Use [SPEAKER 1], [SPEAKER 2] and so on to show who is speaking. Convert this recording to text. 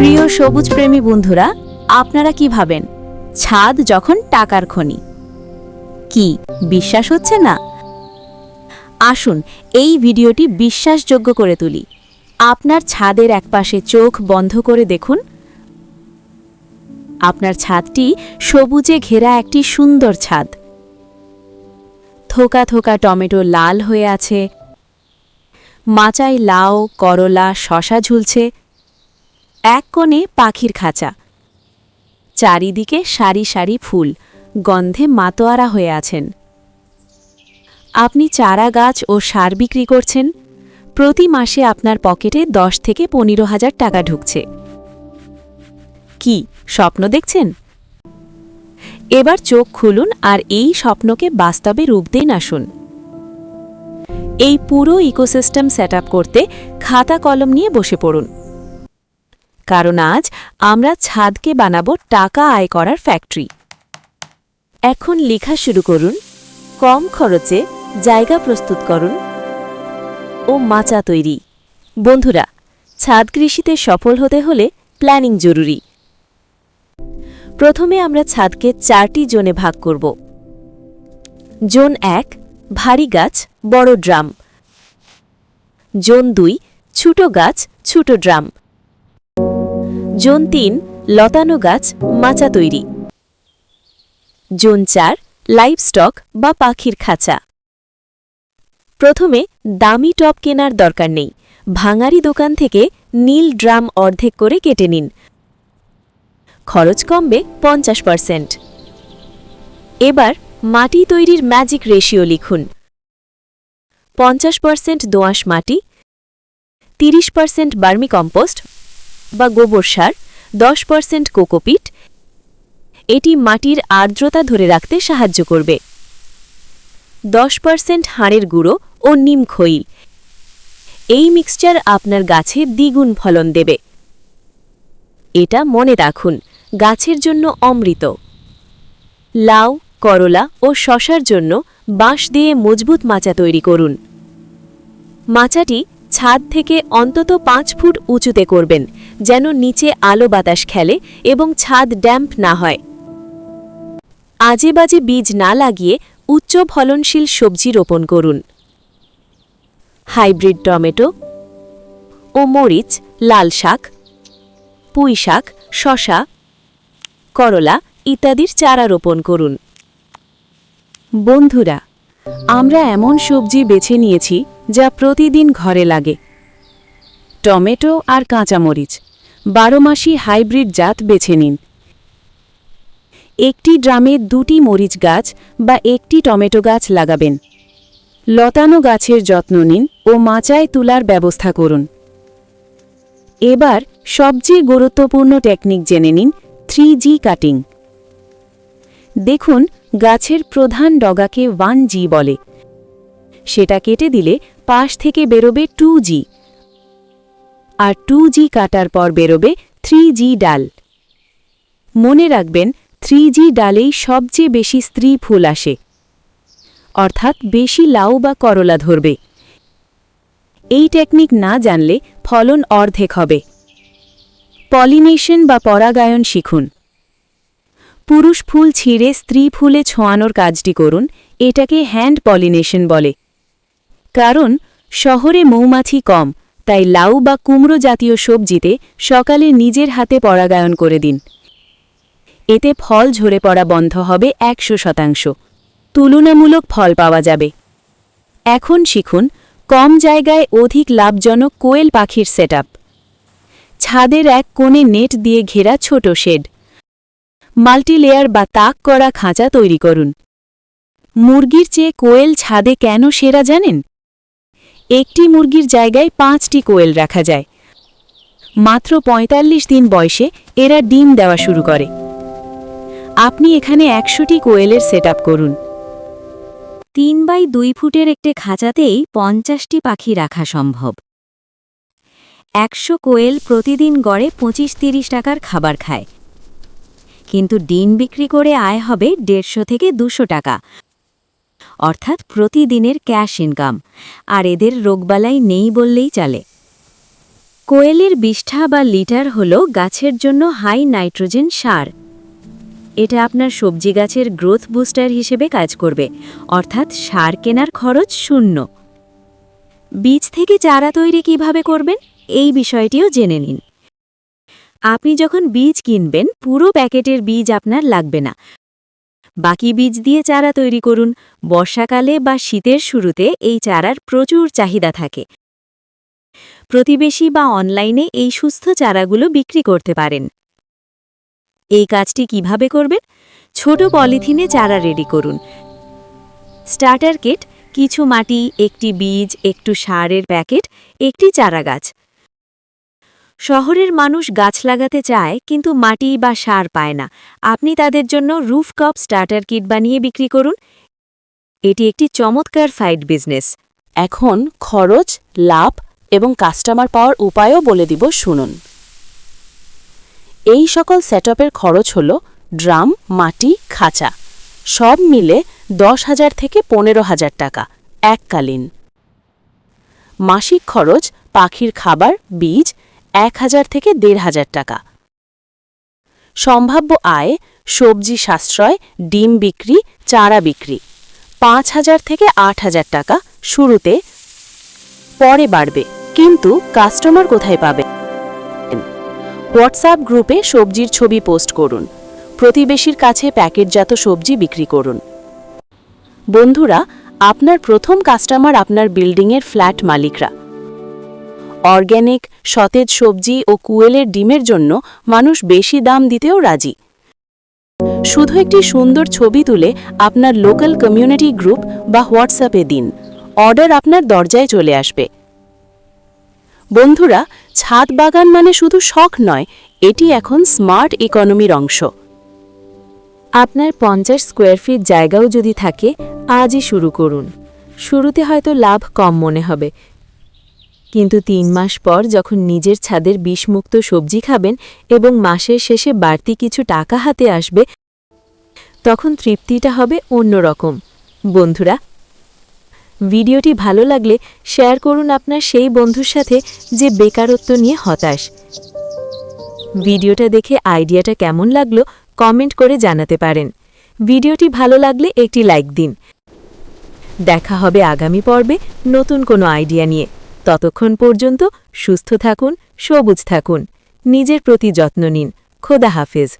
[SPEAKER 1] প্রিয় সবুজ প্রেমী বন্ধুরা, আপনারা কি ভাবেন ছাদ যখন টাকার খনি? কি বিশ্বাস হচ্ছে না? আসুন এই ভিডিওটি বিশ্বাসযোগ্য করে তুলি। আপনার ছাদের একপাশে চোখ বন্ধ করে দেখুন। আপনার ছাদটি সবুজে ঘেরা একটি সুন্দর ছাদ। থোকা থোকা টমেটো লাল হয়ে আছে, মাচায় লাউ, করলা, শশা ঝুলছে। এক কোণে পাখির খাঁচা, চারিদিকে সারি সারি ফুল, গন্ধে মাতোয়ারা হয়ে আছেন। আপনি চারা গাছ ও সার বিক্রি করছেন। প্রতি মাসে আপনার পকেটে 10 থেকে 15,000 টাকা ঢুকছে। কি স্বপ্ন দেখছেন? এবার চোখ খুলুন আর এই স্বপ্নকে বাস্তবে রূপ দিন। আসুন এই পুরো ইকোসিস্টেম সেটআপ করতে খাতা কলম নিয়ে বসে পড়ুন, কারণ আজ আমরা ছাদকে বানাবো টাকা আয় করার ফ্যাক্টরি। এখন লেখা শুরু করুন। কম খরচে জায়গা প্রস্তুত করুন ও মাচা তৈরি। বন্ধুরা, ছাদ কৃষিতে সফল হতে হলে প্ল্যানিং জরুরি। প্রথমে আমরা ছাদকে 4টি জোনে ভাগ করব। জোন 1 ভারী গাছ, বড় ড্রাম। জোন 2 ছোট গাছ, ছোট ড্রাম। জোন 3 লতানো গাছ, মাচা তৈরি। জোন 4 লাইভস্টক বা পাখির খাঁচা। প্রথমে দামি টব কেনার দরকার নেই। ভাঙারি দোকান থেকে নীল ড্রাম অর্ধেক করে কেটে নিন। খরচ কমবে 50%। এবার মাটি তৈরির ম্যাজিক রেশিও লিখুন। 50% দোআঁশ মাটি, 30% ভার্মিকম্পোস্ট বা গোবর সার, 10% কোকোপিট। এটি মাটির আর্দ্রতা ধরে রাখতে সাহায্য করবে। 10% হাড়ের গুঁড়ো ও নিম খৈল। এই মিক্সচার আপনার গাছে দ্বিগুণ ফলন দেবে। এটা মনে রাখুন, গাছের জন্য অমৃত। লাউ, করলা ও শশার জন্য বাঁশ দিয়ে মজবুত মাচা তৈরি করুন। মাচাটি ছাদ থেকে অন্তত 5 ফুট উঁচুতে করবেন, যেন নিচে আলো বাতাস খেলে এবং ছাদ ড্যাম্প না হয়। আজে বাজে বীজ না লাগিয়ে উচ্চ ফলনশীল সবজি রোপণ করুন। হাইব্রিড টমেটো ও মরিচ, লাল শাক, পুঁই শাক, শশা, করলা ইত্যাদির চারা রোপণ করুন। বন্ধুরা, আমরা এমন সবজি বেছে নিয়েছি যা প্রতিদিন ঘরে লাগে। টমেটো আর কাঁচামরিচ 12 মাসি হাইব্রিড জাত বেছে নিন। একটি ড্রামে 2টি মরিচ গাছ বা একটি টমেটো গাছ লাগাবেন। লতানো গাছের যত্ন নিন ও মাচায় তুলার ব্যবস্থা করুন। এবার সবচেয়ে গুরুত্বপূর্ণ টেকনিক জেনে নিন, 3G কাটিং। দেখুন, গাছের প্রধান ডগাকে 1G বলে। সেটা কেটে দিলে পাশ থেকে বেরোবে 2G, আর 2G কাটার পর বেরোবে 3G ডাল। মনে রাখবেন, 3G ডালেই সবচেয়ে বেশি স্ত্রী ফুল আসে, অর্থাৎ বেশি লাউ বা করলা ধরবে। এই টেকনিক না জানলে ফলন অর্ধেক হবে। পলিনেশন বা পরাগায়ন শিখুন। পুরুষ ফুল ছিঁড়ে স্ত্রী ফুলে ছোঁয়ানোর কাজটি করুন। এটাকে হ্যান্ড পলিনেশন বলে। কারণ শহরে মৌমাছি কম, তাই লাউ বা কুমড়ো জাতীয় সবজিতে সকালে নিজের হাতে পরাগায়ন করে দিন। এতে ফল ঝরে পড়া বন্ধ হবে 100%। তুলনামূলক ফল পাওয়া যাবে। এখন শিখুন কম জায়গায় অধিক লাভজনক কোয়েল পাখির সেটআপ। ছাদের এক কোণে নেট দিয়ে ঘেরা ছোট শেড, মাল্টিলেয়ার বা তাক করা খাঁচা তৈরি করুন। মুরগির চেয়ে কোয়েল ছাদে কেন সেরা জানেন? একটি মুরগির জায়গায় 5টি কোয়েল রাখা যায়। মাত্র 45 দিন বয়সে এরা ডিম দেওয়া শুরু করে। আপনি এখানে 100টি কোয়েলের সেটআপ করুন। 3x2 ফুটের একটি খাঁচাতেই 50টি পাখি রাখা সম্ভব। 100 কোয়েল প্রতিদিন গড়ে 25-30 টাকার খাবার খায়, কিন্তু ডিম বিক্রি করে আয় হবে 150 থেকে 200 টাকা, অর্থাৎ প্রতিদিনের ক্যাশ ইনকাম। আর এদের রোগবালাই নেই বললেই চলে। কোয়েলের বিষ্ঠা বা লিটার হল গাছের জন্য হাই নাইট্রোজেন সার। এটা আপনার সবজি গাছের গ্রোথ বুস্টার হিসেবে কাজ করবে, অর্থাৎ সার কেনার খরচ শূন্য। বীজ থেকে চারা তৈরি কিভাবে করবেন এই বিষয়টিও জেনে নিন। আপনি যখন বীজ কিনবেন পুরো প্যাকেটের বীজ আপনার লাগবে না, বাকি বীজ দিয়ে চারা তৈরি করুন। বর্ষাকালে বা শীতের শুরুতে এই চারার প্রচুর চাহিদা থাকে। প্রতিবেশী বা অনলাইনে এই সুস্থ চারাগুলো বিক্রি করতে পারেন। এই কাজটি কিভাবে করবেন? ছোট পলিথিনে চারা রেডি করুন। স্টার্টার কিট, কিছু মাটি, একটি বীজ, একটু সারের প্যাকেট, একটি চারা গাছ। শহরের মানুষ গাছ লাগাতে চায় কিন্তু মাটি বা সার পায় না। আপনি তাদের জন্য রুফটপ স্টার্টার কিট বানিয়ে বিক্রি করুন। এটি একটি চমৎকার সাইড বিজনেস।
[SPEAKER 2] এখন খরচ, লাভ এবং কাস্টমার পাওয়ার উপায়ও বলে দিব, শুনুন। এই সকল সেটআপের খরচ হল ড্রাম, মাটি, খাঁচা সব মিলে 10,000 থেকে 15,000 টাকা এককালীন। মাসিক খরচ পাখির খাবার, বীজ 1,000 থেকে 1,500 টাকা। সম্ভাব্য আয় সবজি সাশ্রয়, ডিম বিক্রি, চারা বিক্রি 5,000 থেকে 8,000 টাকা শুরুতে, পরে বাড়বে। কিন্তু কাস্টমার কোথায় পাবে? হোয়াটসঅ্যাপ গ্রুপে সবজির ছবি পোস্ট করুন। প্রতিবেশীর কাছে প্যাকেটজাত সবজি বিক্রি করুন। বন্ধুরা, আপনার প্রথম কাস্টমার আপনার বিল্ডিংয়ের ফ্ল্যাট মালিকরা। অর্গ্যানিক, সতেজ সবজি ও কুয়েলের ডিমের জন্য মানুষ বেশি দাম দিতেও রাজি। শুধু একটি সুন্দর ছবি তুলে আপনার লোকাল কমিউনিটি গ্রুপ বা হোয়াটসঅ্যাপে দিন। অর্ডার আপনার দরজায় চলে আসবে। বন্ধুরা, ছাদ বাগান মানে শুধু শখ নয়, এটি এখন স্মার্ট ইকোনমির অংশ।
[SPEAKER 1] আপনার 50 স্কোয়ার ফিট জায়গাও যদি থাকে, আজই শুরু করুন। শুরুতে হয়তো লাভ কম মনে হবে, কিন্তু 3 মাস পর যখন নিজের ছাদের বিষমুক্ত সবজি খাবেন এবং মাসের শেষে বাড়তি কিছু টাকা হাতে আসবে, তখন তৃপ্তিটা হবে অন্যরকম। বন্ধুরা, ভিডিওটি ভালো লাগলে শেয়ার করুন আপনার সেই বন্ধুর সাথে যে বেকারত্ব নিয়ে হতাশ। ভিডিওটা দেখে আইডিয়াটা কেমন লাগলো কমেন্ট করে জানাতে পারেন। ভিডিওটি ভালো লাগলে একটি লাইক দিন। দেখা হবে আগামী পর্বে নতুন কোনো আইডিয়া নিয়ে। ততক্ষণ পর্যন্ত সুস্থ থাকুন, সবুজ থাকুন, নিজের প্রতি যত্ন নিন। খোদা হাফেজ।